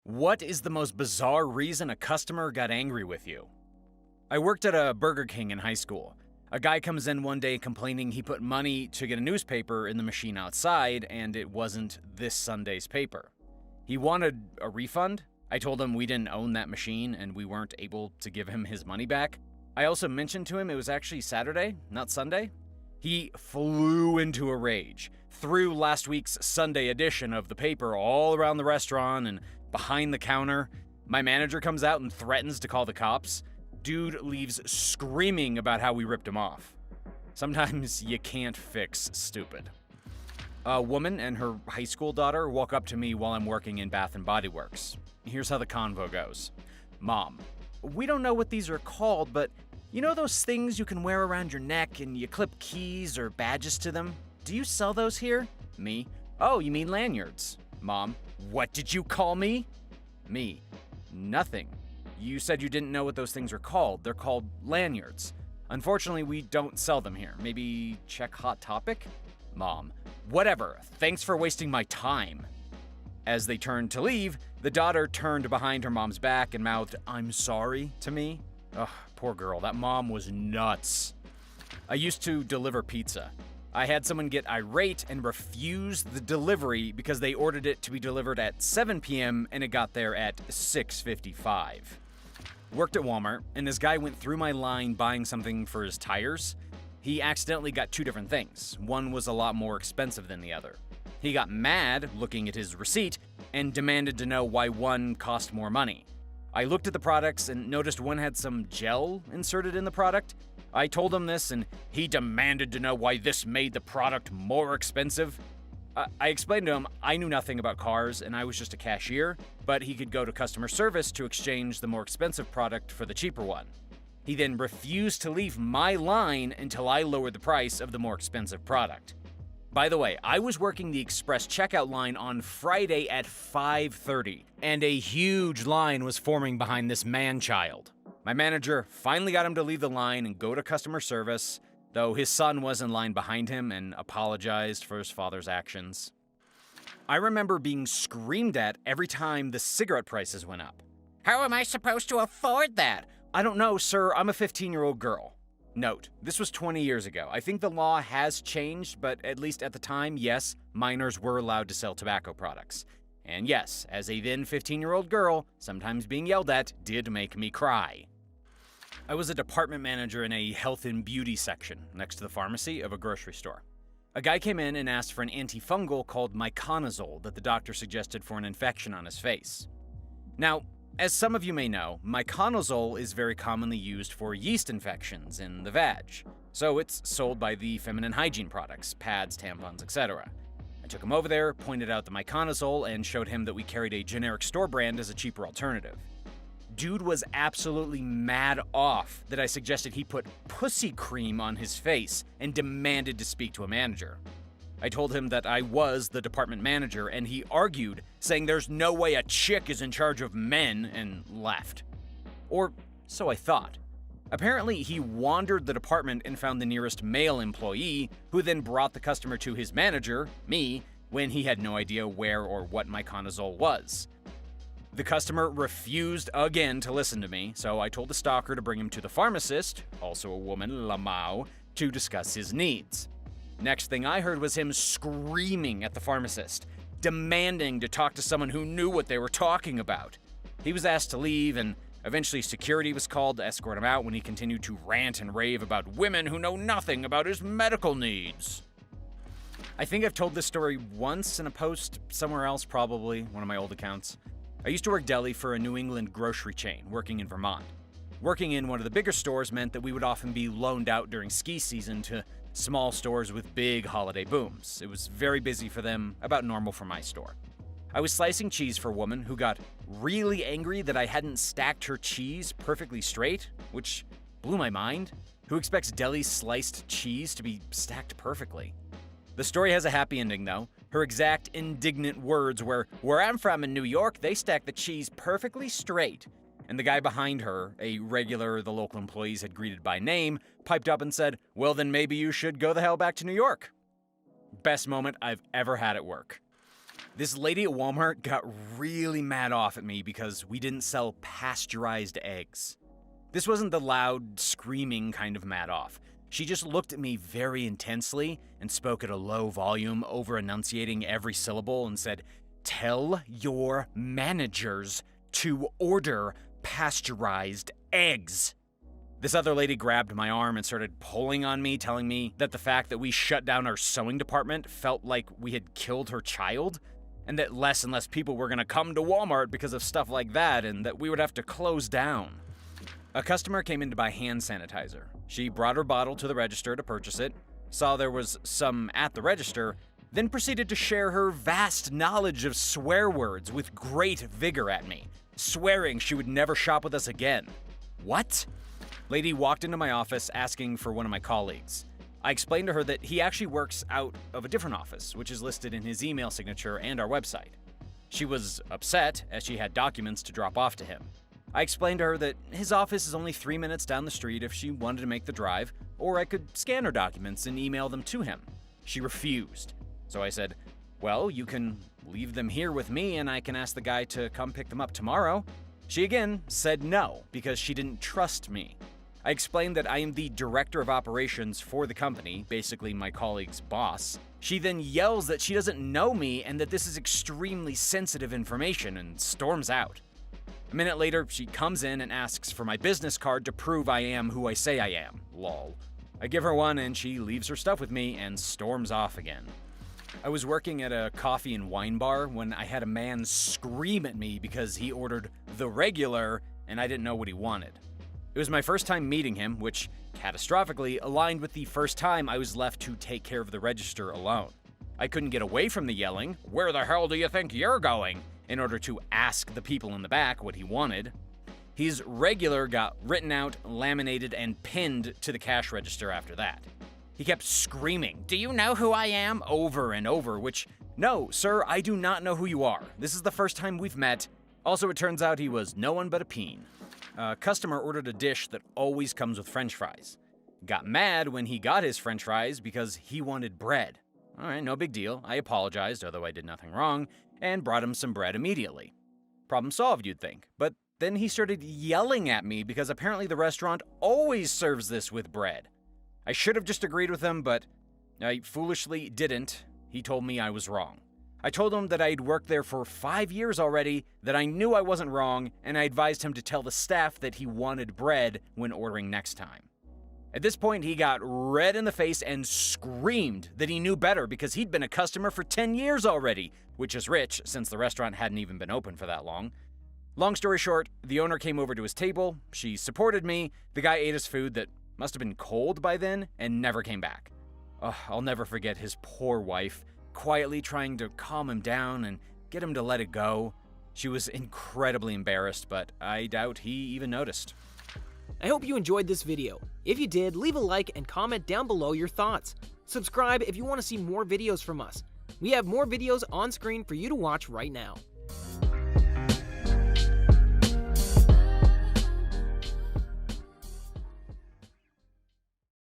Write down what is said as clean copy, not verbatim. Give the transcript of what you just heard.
What is the most bizarre reason a customer got angry with you? I worked at a Burger King in high school. A guy comes in one day complaining he put money to get a newspaper in the machine outside and it wasn't this Sunday's paper. He wanted a refund. I told him we didn't own that machine and we weren't able to give him his money back. I also mentioned to him it was actually Saturday, not Sunday. He flew into a rage, threw last week's Sunday edition of the paper all around the restaurant and behind the counter. My manager comes out and threatens to call the cops. Dude leaves screaming about how we ripped him off. Sometimes you can't fix stupid. A woman and her high school daughter walk up to me while I'm working in Bath & Body Works. Here's how the convo goes. Mom, we don't know what these are called, but you know those things you can wear around your neck and you clip keys or badges to them? Do you sell those here? Me, oh, you mean lanyards. Mom, what did you call me? Me, nothing. You said you didn't know what those things are called. They're called lanyards. Unfortunately, we don't sell them here. Maybe check Hot Topic? Mom, whatever. Thanks for wasting my time. As they turned to leave, the daughter turned behind her mom's back and mouthed, "I'm sorry," to me. Ugh, poor girl. That mom was nuts. I used to deliver pizza. I had someone get irate and refuse the delivery because they ordered it to be delivered at 7 p.m. and it got there at 6:55. Worked at Walmart, and this guy went through my line buying something for his tires. He accidentally got two different things. One was a lot more expensive than the other. He got mad looking at his receipt and demanded to know why one cost more money. I looked at the products and noticed one had some gel inserted in the product. I told him this, and he demanded to know why this made the product more expensive. I explained to him I knew nothing about cars and I was just a cashier, but he could go to customer service to exchange the more expensive product for the cheaper one. He then refused to leave my line until I lowered the price of the more expensive product. By the way, I was working the express checkout line on Friday at 5:30, and a huge line was forming behind this man-child. My manager finally got him to leave the line and go to customer service, though his son was in line behind him and apologized for his father's actions. I remember being screamed at every time the cigarette prices went up. How am I supposed to afford that? I don't know, sir. I'm a 15-year-old girl. Note, this was 20 years ago. I think the law has changed, but at least at the time, yes, minors were allowed to sell tobacco products. And yes, as a then 15-year-old girl, sometimes being yelled at did make me cry. I was a department manager in a health and beauty section next to the pharmacy of a grocery store. A guy came in and asked for an antifungal called miconazole that the doctor suggested for an infection on his face. Now, as some of you may know, miconazole is very commonly used for yeast infections in the vag, so it's sold by the feminine hygiene products, pads, tampons, etc. I took him over there, pointed out the miconazole, and showed him that we carried a generic store brand as a cheaper alternative. Dude was absolutely mad off that I suggested he put pussy cream on his face and demanded to speak to a manager. I told him that I was the department manager, and he argued, saying there's no way a chick is in charge of men, and left. Or so I thought. Apparently, he wandered the department and found the nearest male employee, who then brought the customer to his manager, me, when he had no idea where or what miconazole was. The customer refused again to listen to me, so I told the stalker to bring him to the pharmacist, also a woman, Lamau, to discuss his needs. Next thing I heard was him screaming at the pharmacist, demanding to talk to someone who knew what they were talking about. He was asked to leave, and eventually security was called to escort him out when he continued to rant and rave about women who know nothing about his medical needs. I think I've told this story once in a post somewhere else, probably, one of my old accounts. I used to work deli for a New England grocery chain, working in Vermont. Working in one of the bigger stores meant that we would often be loaned out during ski season to small stores with big holiday booms. It was very busy for them, about normal for my store. I was slicing cheese for a woman who got really angry that I hadn't stacked her cheese perfectly straight, which blew my mind. Who expects deli sliced cheese to be stacked perfectly? The story has a happy ending, though. Her exact indignant words were, "Where I'm from in New York, they stack the cheese perfectly straight." And the guy behind her, a regular the local employees had greeted by name, piped up and said, "Well, then maybe you should go the hell back to New York." Best moment I've ever had at work. This lady at Walmart got really mad off at me because we didn't sell pasteurized eggs. This wasn't the loud, screaming kind of mad off. She just looked at me very intensely and spoke at a low volume, over-enunciating every syllable, and said, "Tell your managers to order pasteurized eggs." This other lady grabbed my arm and started pulling on me, telling me that the fact that we shut down our sewing department felt like we had killed her child, and that less and less people were going to come to Walmart because of stuff like that, and that we would have to close down. A customer came in to buy hand sanitizer. She brought her bottle to the register to purchase it, saw there was some at the register, then proceeded to share her vast knowledge of swear words with great vigor at me, swearing she would never shop with us again. What? Lady walked into my office asking for one of my colleagues. I explained to her that he actually works out of a different office, which is listed in his email signature and our website. She was upset as she had documents to drop off to him. I explained to her that his office is only 3 minutes down the street if she wanted to make the drive, or I could scan her documents and email them to him. She refused. So I said, "Well, you can leave them here with me and I can ask the guy to come pick them up tomorrow." She again said no because she didn't trust me. I explained that I am the director of operations for the company, basically my colleague's boss. She then yells that she doesn't know me and that this is extremely sensitive information and storms out. A minute later, she comes in and asks for my business card to prove I am who I say I am. Lol. I give her one and she leaves her stuff with me and storms off again. I was working at a coffee and wine bar when I had a man scream at me because he ordered the regular and I didn't know what he wanted. It was my first time meeting him, which catastrophically aligned with the first time I was left to take care of the register alone. I couldn't get away from the yelling, "Where the hell do you think you're going?" in order to ask the people in the back what he wanted. His regular got written out, laminated, and pinned to the cash register after that. He kept screaming, "Do you know who I am?" over and over, which, no, sir, I do not know who you are. This is the first time we've met. Also, it turns out he was no one but a peen. A customer ordered a dish that always comes with french fries. Got mad when he got his french fries because he wanted bread. All right, no big deal. I apologized, although I did nothing wrong, and brought him some bread immediately. Problem solved, you'd think. But then he started yelling at me because apparently the restaurant always serves this with bread. I should have just agreed with him, but I foolishly didn't. He told me I was wrong. I told him that I'd worked there for 5 years already, that I knew I wasn't wrong, and I advised him to tell the staff that he wanted bread when ordering next time. At this point, he got red in the face and screamed that he knew better because he'd been a customer for 10 years already, which is rich since the restaurant hadn't even been open for that long. Long story short, the owner came over to his table, she supported me, the guy ate his food that must have been cold by then, and never came back. I'll never forget his poor wife, quietly trying to calm him down and get him to let it go. She was incredibly embarrassed, but I doubt he even noticed. I hope you enjoyed this video. If you did, leave a like and comment down below your thoughts. Subscribe if you want to see more videos from us. We have more videos on screen for you to watch right now.